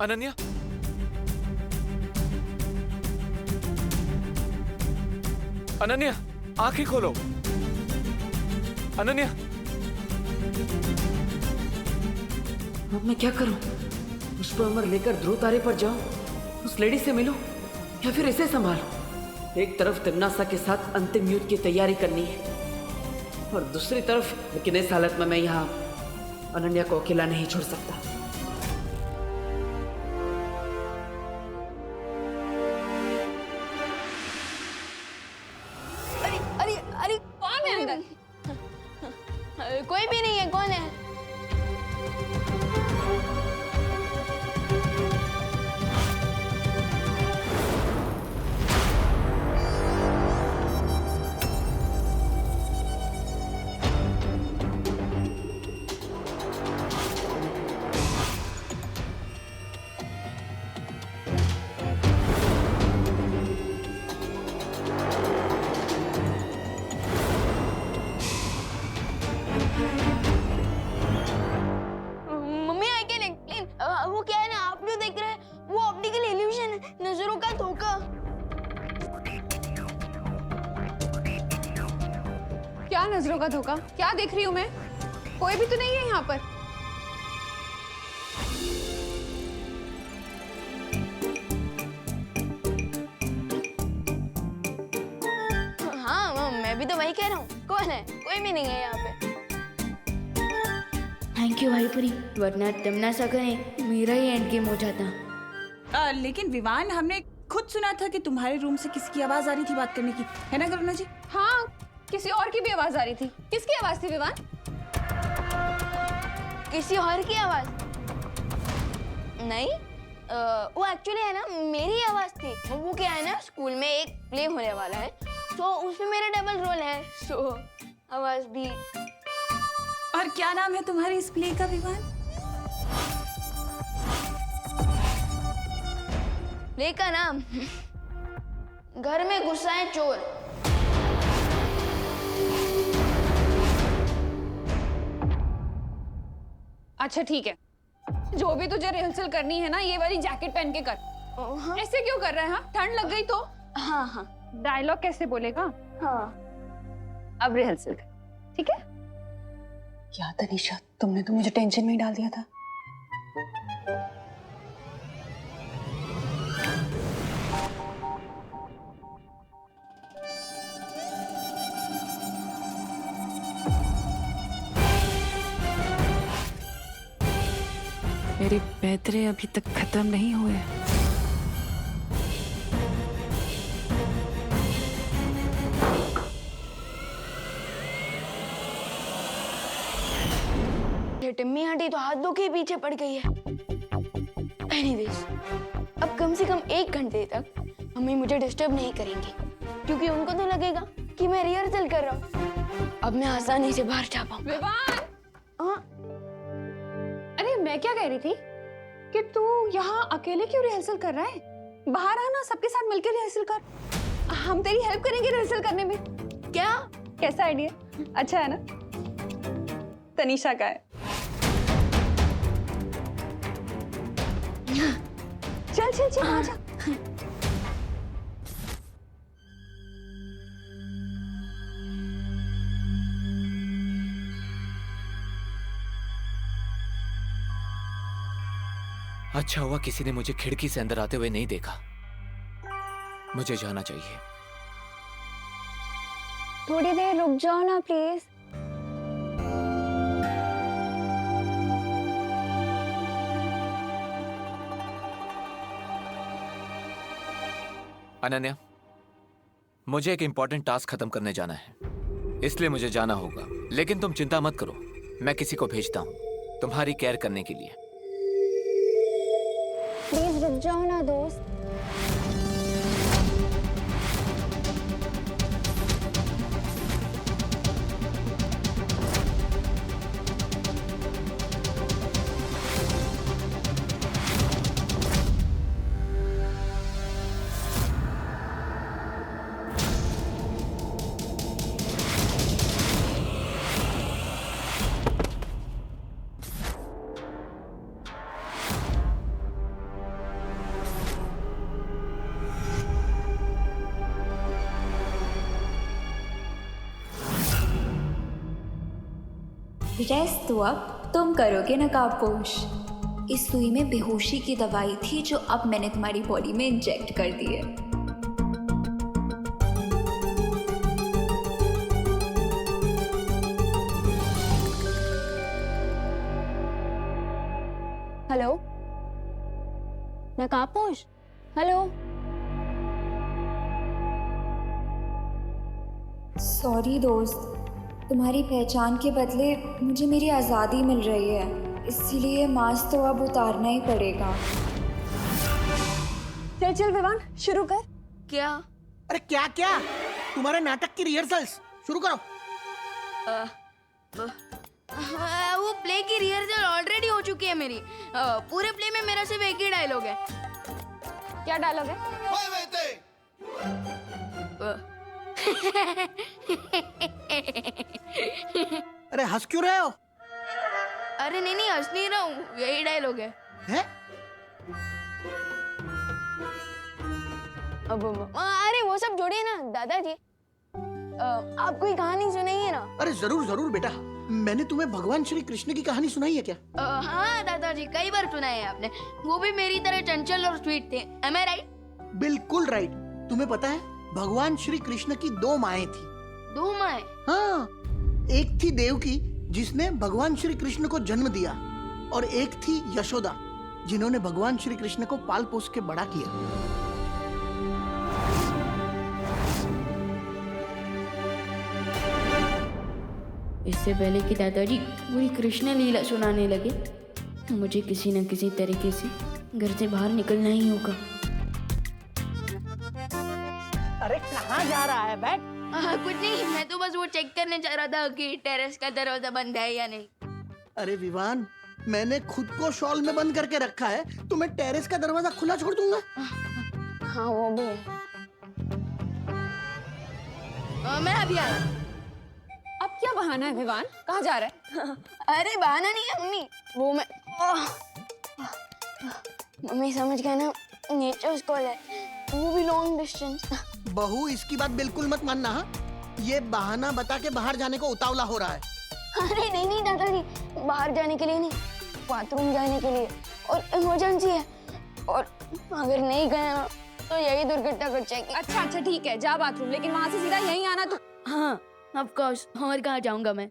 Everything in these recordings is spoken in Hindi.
अनन्या, अनन्या, आंखें खोलो। अनन्या, अब मैं क्या करूं? पुष्प अमर लेकर ध्रुव तारे पर जाऊं, उस लेडी से मिलूं, या फिर इसे संभालूं? एक तरफ तिमनासा के साथ अंतिम युद्ध की तैयारी करनी है और दूसरी तरफ, लेकिन इस हालत में मैं यहाँ अनन्या को अकेला नहीं छोड़ सकता। अरे अरे अरे कौन है अंदर? कोई भी नहीं है, कौन है? Mummy I can explain. वो क्या है ना, आप जो देख रहे हैं वो ऑप्टिकल इल्यूशन है, नजरों का धोखा। क्या नजरों का धोखा? क्या देख रही हूँ मैं? कोई भी तो नहीं है यहाँ पर। हाँ मैं भी तो वही कह रहा हूँ, कौन है? कोई भी नहीं है यहाँ पे। थैंक यू भाईपुरी, वरना तिमनासा ने मेरा ही एंड गेम हो जाता। लेकिन विवान, हमने खुद सुना था कि तुम्हारे रूम से किसी की आवाज आ रही थी बात करने की, है ना करुणा जी? हाँ, किसी और की भी आवाज आ रही थी। किसकी आवाज थी विवान? किसी और की आवाज नहीं, वो एक्चुअली है ना मेरी आवाज थी। वो क्या है ना, स्कूल में एक प्ले होने वाला है, तो उसमें मेरा डबल रोल है, सो आवाज भी। और क्या नाम है तुम्हारे इस प्ले का विवान? प्ले का नाम घर में गुस्सा है चोर। अच्छा ठीक है, जो भी तुझे रिहर्सल करनी है ना, ये वाली जैकेट पहन के कर। हाँ ऐसे क्यों कर रहा है? हाँ, ठंड लग गई तो? हाँ हाँ डायलॉग कैसे बोलेगा? हाँ। अब रिहर्सल कर, ठीक है? क्या तनीषा, तुमने तो मुझे टेंशन में ही डाल दिया था। मेरे पैतरे अभी तक खत्म नहीं हुए। ये टिम्मी आंटी तो हाथ धो के पीछे पड़ गई है। एनीवेज, अब कम से कम 1 घंटे तक मम्मी मुझे डिस्टर्ब नहीं करेंगी, क्योंकि उनको तो लगेगा कि मैं रिहर्सल कर रहा हूँ। अब मैं आसानी से बाहर जा पाऊंगा। विवान! हाँ? अरे मैं क्या कह रही थी कि तू यहाँ अकेले क्यों रिहर्सल कर रहा है? बाहर आना, सबके साथ मिलकर रिहर्सल कर। हम तेरी हेल्प करेंगे रिहर्सल करने में। क्या? कैसा आइडिया? अच्छा है ना? तनीषा का है। चल चल चल, आजा। अच्छा हुआ किसी ने मुझे खिड़की से अंदर आते हुए नहीं देखा। मुझे जाना चाहिए। थोड़ी देर रुक जाओ ना प्लीज। अनन्या, मुझे एक इंपॉर्टेंट टास्क खत्म करने जाना है, इसलिए मुझे जाना होगा। लेकिन तुम चिंता मत करो, मैं किसी को भेजता हूँ तुम्हारी केयर करने के लिए। प्लीज रुक जाओ ना दोस्त। रेस्ट तो अब तुम करोगे नकाबपोश। इस सुई में बेहोशी की दवाई थी जो अब मैंने तुम्हारी बॉडी में इंजेक्ट कर दी है। Hello नकाबपोश, hello. सॉरी दोस्त, तुम्हारी पहचान के बदले मुझे मेरी आज़ादी मिल रही है, इसीलिए मास्क तो अब उतारना ही पड़ेगा। चल चल विवान, शुरू कर। क्या? अरे क्या क्या, तुम्हारे नाटक की रिहर्सल्स शुरू करो। वो प्ले की रिहर्सल ऑलरेडी हो चुकी है मेरी। पूरे प्ले में मेरा सिर्फ एक ही डायलॉग है। क्या डायलॉग है? अरे हंस क्यों रहे हो? अरे नहीं हंस नहीं रहा हूँ, यही डायलॉग है। हैं? अब अरे वो सब छोड़िए ना दादाजी, आप कोई कहानी सुनाइए ना। अरे जरूर जरूर बेटा, मैंने तुम्हें भगवान श्री कृष्ण की कहानी सुनाई है क्या? हाँ दादाजी, कई बार सुना है आपने। वो भी मेरी तरह चंचल और स्वीट थे। Am I right? बिल्कुल राइट। तुम्हें पता है भगवान श्री कृष्ण की 2 माएं थी। 2 माएं? हाँ, एक थी देवकी जिसने भगवान श्री कृष्ण को जन्म दिया, और एक थी यशोदा जिन्होंने भगवान श्री कृष्ण को पाल पोस के बड़ा किया। इससे पहले कि दादाजी पूरी कृष्ण लीला सुनाने लगे, मुझे किसी न किसी तरीके से घर से बाहर निकलना ही होगा। अरे कहाँ जा रहा है? बैठ। कुछ नहीं, मैं तो बस वो चेक करने जा रहा था कि टेरेस का दरवाजा बंद है या नहीं। अरे विवान, मैंने खुद को शॉल में बंद करके रखा है, तो मैं टेरेस का दरवाजा खुला छोड़ दूंगा? हाँ वो भी है। मैं अभी आ रहा। अब क्या बहाना है विवान? कहाँ जा रहा है? अरे बहाना नहीं है मम्मी, वो मैं मम्मी समझ गए ना, नेचर्स कॉल है, वो भी लॉन्ग डिस्टेंस। बहू, इसकी बात बिल्कुल मत मानना। हाँ, ये बहाना बता के बाहर जाने को उतावला हो रहा है। अरे नहीं नहीं दादाजी, बाहर जाने के लिए नहीं, बाथरूम जाने के लिए, और इमरजेंसी है, और अगर नहीं गए ना तो यही दुर्घटना घट जाएगी। अच्छा ठीक है, जा बाथरूम, लेकिन वहां से सीधा यहीं आना तू। हाँ ऑफ कोर्स, और कहाँ जाऊंगा मैं?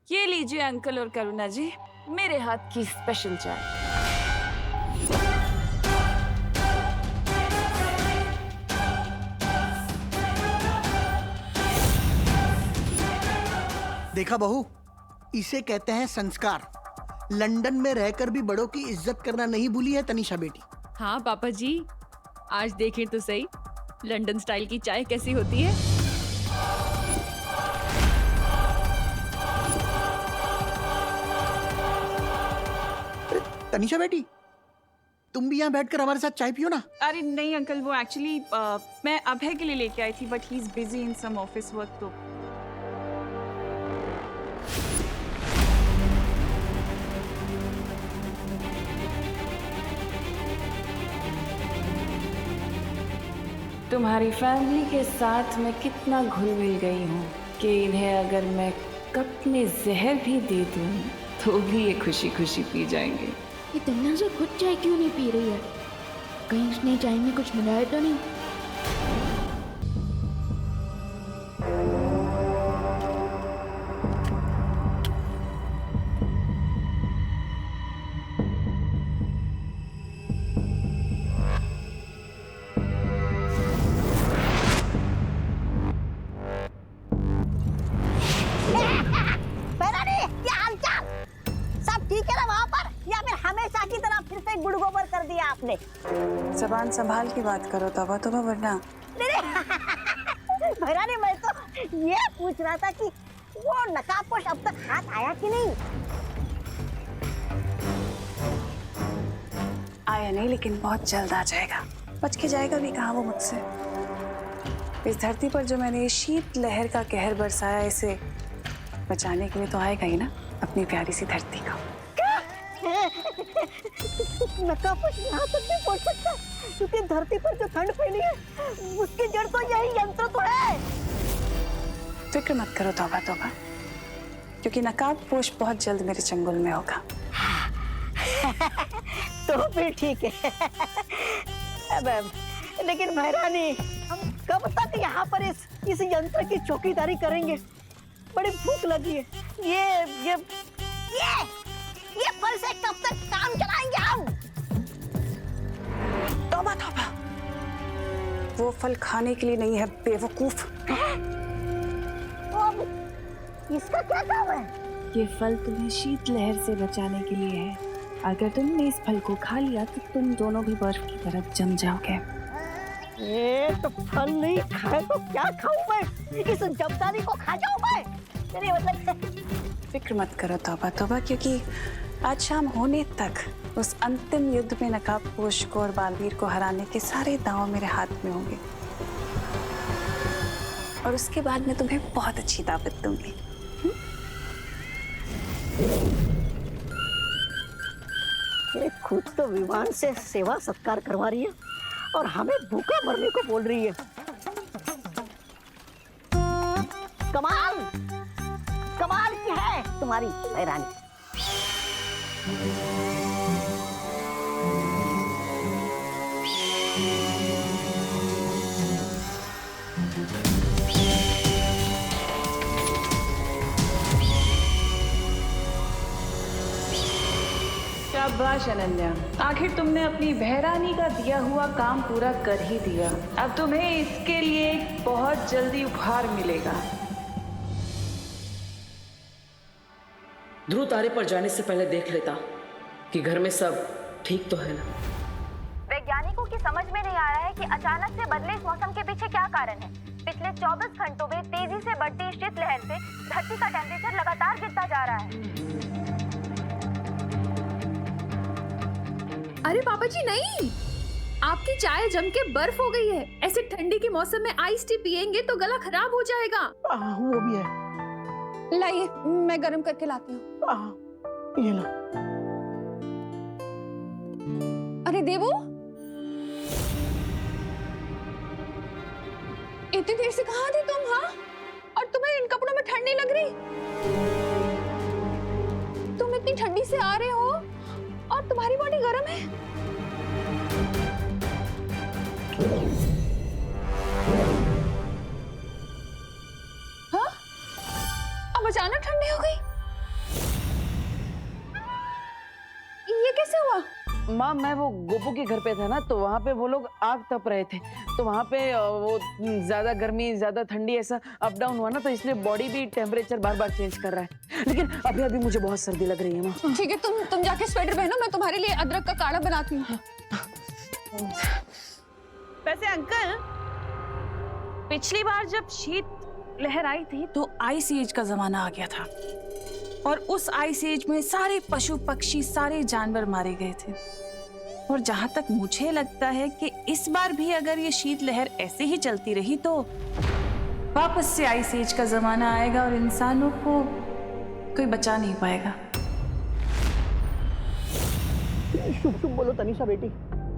ये लीजिए अंकल और करुणा जी, मेरे हाथ की स्पेशल चाय। देखा बहू, इसे कहते हैं संस्कार। लंदन में रहकर भी बड़ों की इज्जत करना नहीं भूली है तनिषा बेटी। हाँ पापा जी, आज देखें तो सही लंदन स्टाइल की चाय कैसी होती है। तनिषा बेटी, तुम भी यहाँ बैठकर हमारे साथ चाय पियो ना। अरे नहीं अंकल, वो एक्चुअली मैं अभय के लिए लेके आई थी, but he is busy in some office work. तो तुम्हारी फैमिली के साथ मैं कितना घुल मिल गई हूँ कि इन्हें अगर मैं कप में जहर भी दे दूँ तो भी ये खुशी खुशी पी जाएंगे। ये तन्ना से खुद चाय क्यों नहीं पी रही है? कहीं उसने चाय में कुछ मिलाया तो नहीं? जबान संभाल की बात करो तबा तबा, वरना। भैरानी, मैं तो ये पूछ रहा था कि वो नकाबपोश अब तक हाथ आया कि नहीं? आया नहीं, लेकिन बहुत जल्द आ जाएगा। बच के जाएगा भी कहाँ वो मुझसे। इस धरती पर जो मैंने शीत लहर का कहर बरसाया, इसे बचाने के लिए तो आएगा ही ना अपनी प्यारी सी धरती का। नकाबपोश यहाँ तक भी पहुँच सकता है, क्योंकि धरती पर जो ठंड फैली है उसकी जड़ तो यही यंत्र तो है। फिक्र मत करो तौबा तौबा, क्योंकि नकाबपोश बहुत जल्द मेरे चंगुल में होगा। तो फिर ठीक है। अब लेकिन महारानी, हम कब तक यहाँ पर इस यंत्र की चौकीदारी करेंगे? बड़ी भूख लगी है। ये फल से कब तक काम चलाएंगे हम? तौबा तौबा, वो फल खाने के लिए नहीं है बेवकूफ। अब इसका क्या काम है? ये फल तुम्हें शीतलहर से बचाने के लिए है। अगर तुमने इस फल को खा लिया तो तुम दोनों भी बर्फ की तरफ जम जाओगे। ये तो फल नहीं खाए तो क्या खाऊं मैं? इस जमदारी को खा जाऊं मैं? मेरे मतलब फिक्र मत करो तौबा तौबा, क्योंकि आज शाम होने तक उस अंतिम युद्ध में नकाबपोश को और बालवीर को हराने के सारे दांव मेरे हाथ में होंगे। और उसके बाद मैं तुम्हें बहुत अच्छी दावत दूंगी। ये खुद तो विमान से सेवा सत्कार करवा रही है और हमें भूखा मरने को बोल रही है। कमाल कमाल की है तुम्हारी महारानी। शाबाश अनन्या, आखिर तुमने अपनी बहरानी का दिया हुआ काम पूरा कर ही दिया। अब तुम्हें इसके लिए एक बहुत जल्दी उपहार मिलेगा। ध्रुव तारे पर जाने से पहले देख लेता कि घर में सब ठीक तो है ना। वैज्ञानिकों की समझ में नहीं आ रहा है कि अचानक से बदले इस मौसम के पीछे क्या कारण है। पिछले 24 घंटों में तेजी से बढ़ती शीतलहर से धरती का टेम्परेचर लगातार गिरता जा रहा है। अरे पापा जी नहीं, आपकी चाय जम के बर्फ हो गई है। ऐसे ठंडी के मौसम में आइस टी पिएंगे तो गला खराब हो जाएगा। वो भी है। लाइए, मैं गर्म करके लाती हूँ। ये लो। अरे देवो, इतनी देर से कहाँ थे तुम? हाँ, और तुम्हें इन कपड़ों में ठंडी लग रही? तुम इतनी ठंडी से आ रहे हो और तुम्हारी बॉडी गर्म है। हाँ? अब अचानक ठंडी हो गई? ये कैसे हुआ? माँ, मैं वो गोपू के घर पे था ना, तो वहाँ पे वो लोग आग तप रहे थे, तो वहाँ पे वो ज्यादा गर्मी ज्यादा ठंडी ऐसा अप डाउन हुआ ना, तो इसलिए बॉडी भी टेम्परेचर बार बार चेंज कर रहा है। लेकिन अभी अभी मुझे बहुत सर्दी लग रही है माँ। ठीक है, तुम जाके स्वेटर पहनो, मैं तुम्हारे लिए अदरक का काढ़ा बनाती हूँ। वैसे अंकल, पिछली बार जब शीत लहर आई थी तो आइस एज का जमाना आ गया था और उस आइस एज में सारे पशु पक्षी सारे जानवर मारे गए थे। और जहां तक मुझे लगता है कि इस बार भी अगर ये शीत लहर ऐसे ही चलती रही तो वापस से आइस एज का जमाना आएगा और इंसानों को कोई बचा नहीं पाएगा। शुभ शुभ बोलो तनिषा बेटी,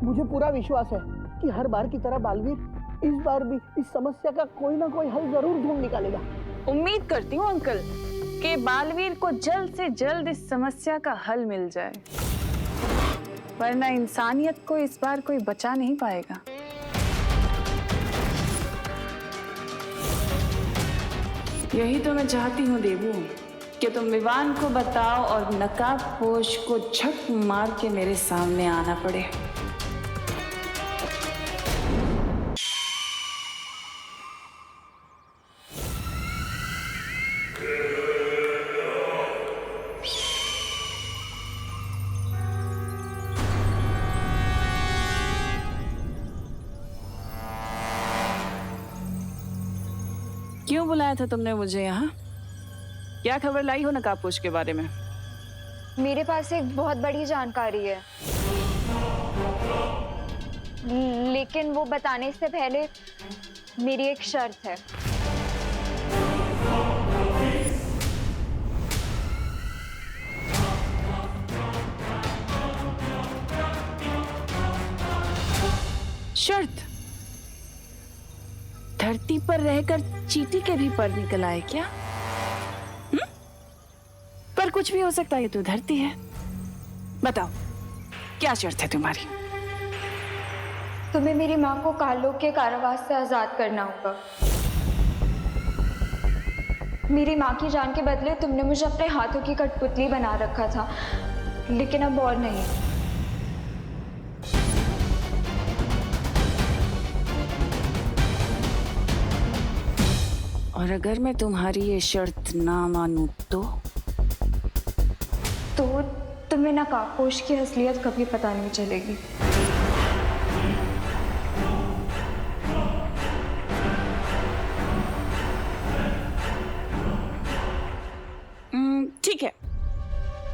मुझे पूरा विश्वास है कि हर बार की तरह बालवीर इस बार भी इस समस्या का कोई ना कोई हल जरूर ढूंढ निकालेगा। उम्मीद करती हूँ अंकल कि बालवीर को जल्द से जल्द इस समस्या का हल मिल जाए, वरना इंसानियत को इस बार कोई बचा नहीं पाएगा। यही तो मैं चाहती हूँ देवू, कि तुम विवान को बताओ और नकाबपोश को झक मार के मेरे सामने आना पड़े। क्यों बुलाया था तुमने मुझे यहाँ? क्या खबर लाई हो नकाबपोश के बारे में? मेरे पास एक बहुत बड़ी जानकारी है, लेकिन वो बताने से पहले मेरी एक शर्त है। शर्त? धरती पर रहकर चींटी के भी पर निकल आए क्या? कुछ भी हो सकता है, ये तो धरती है। बताओ क्या शर्त है तुम्हारी? तुम्हें मेरी माँ को कालों के कारावास से आजाद करना होगा। मेरी माँ की जान के बदले तुमने मुझे अपने हाथों की कठपुतली बना रखा था, लेकिन अब और नहीं। और अगर मैं तुम्हारी ये शर्त ना मानूं तो तुम्हें नकाबपोश की असलियत कभी पता नहीं चलेगी। ठीक है,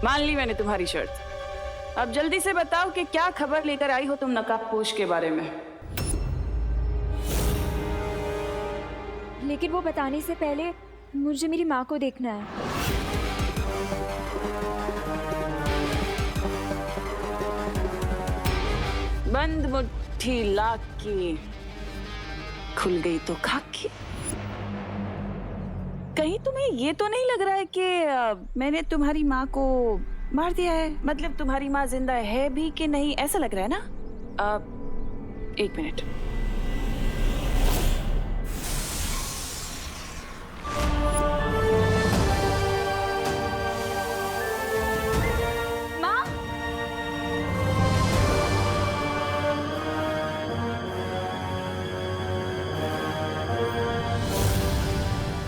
मान ली मैंने तुम्हारी शर्त। अब जल्दी से बताओ कि क्या खबर लेकर आई हो तुम नकाबपोश के बारे में। लेकिन वो बताने से पहले मुझे मेरी माँ को देखना है। बंद मुट्ठी लाख की, खुल गई तो खाकी। कहीं तुम्हें ये तो नहीं लग रहा है कि मैंने तुम्हारी माँ को मार दिया है? मतलब तुम्हारी माँ जिंदा है भी कि नहीं, ऐसा लग रहा है ना? एक मिनट।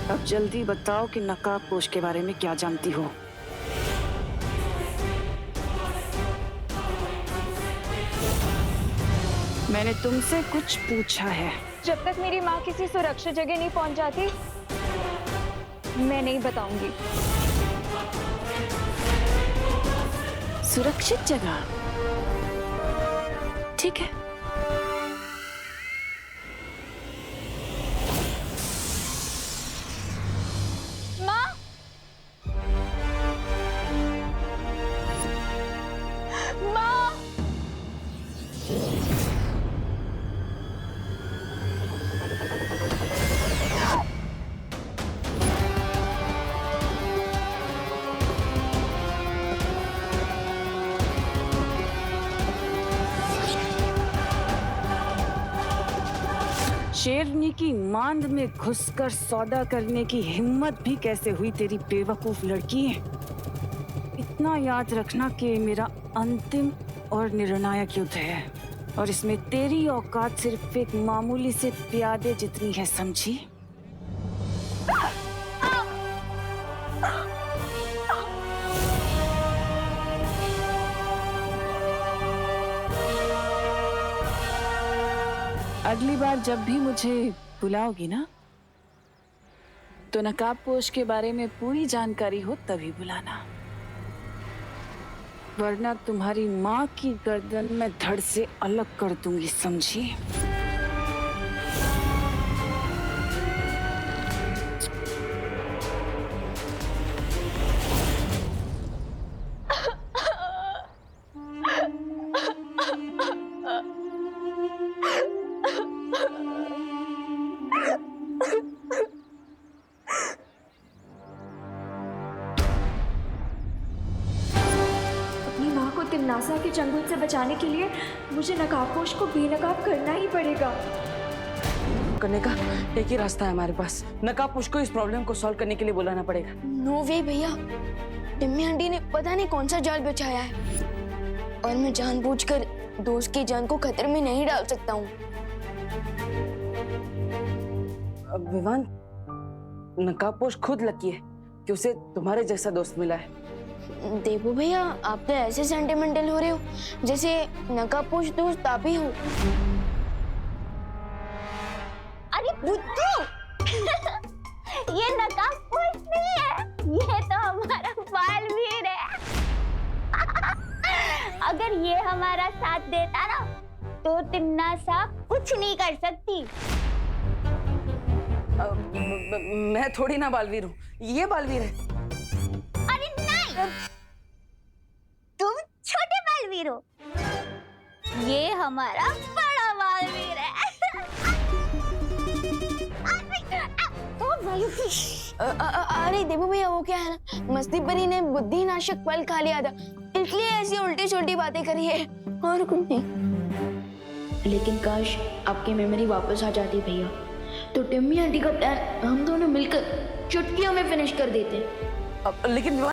अब जल्दी बताओ कि नकाबपोश के बारे में क्या जानती हो। मैंने तुमसे कुछ पूछा है। जब तक मेरी माँ किसी सुरक्षित जगह नहीं पहुंच जाती, मैं नहीं बताऊंगी। सुरक्षित जगह? ठीक है। शेरनी की मांद में घुसकर सौदा करने की हिम्मत भी कैसे हुई तेरी बेवकूफ लड़की। इतना याद रखना कि मेरा अंतिम और निर्णायक युद्ध है, और इसमें तेरी औकात सिर्फ एक मामूली से प्यादे जितनी है, समझी? अगली बार जब भी मुझे बुलाओगी ना, तो नकाबपोश के बारे में पूरी जानकारी हो तभी बुलाना, वरना तुम्हारी माँ की गर्दन में धड़ से अलग कर दूंगी, समझी? तिमनासा के चंगुल से बचाने के लिए मुझे नकाबपोश को बेनकाब करना ही पड़ेगा। करने का एक ही रास्ता है हमारे पास। नकाबपोश को इस प्रॉब्लम को सॉल्व करने के लिए बुलाना पड़ेगा। नो वे भैया, टिम्मी आंटी ने पता नहीं कौन सा जाल बिछाया है, और मैं जानबूझकर दोस्त की जान को खतरे में नहीं डाल सकता हूँ। विवान, नकाबपोश खुद लकी है कि उसे तुम्हारे जैसा दोस्त मिला है। देवू भैया, आप तो ऐसे सेंटिमेंटल हो रहे हो जैसे नकाबपोश दोस्त आप ही हो। अरे बुद्धू, ये नकाबपोश नहीं है, ये तो हमारा बालवीर है। अगर ये हमारा साथ देता ना, तो तिमनासा कुछ नहीं कर सकती। मैं थोड़ी ना बालवीर हूँ, ये बालवीर है। अरे नहीं, तुम छोटे बालवीर हो, ये हमारा बड़ा बालवीर है। तो अरे देवू भैया, वो क्या है ना, मस्ती परी ने बुद्धि नाशक फल खा लिया था, इसलिए ऐसी उल्टी सुल्टी बातें करी है, और कुछ नहीं। लेकिन काश आपकी मेमोरी वापस आ जाती भैया, तो टिम्मी आंटी का प्लान हम दोनों मिलकर चुटकियों में फिनिश कर देते। लेकिन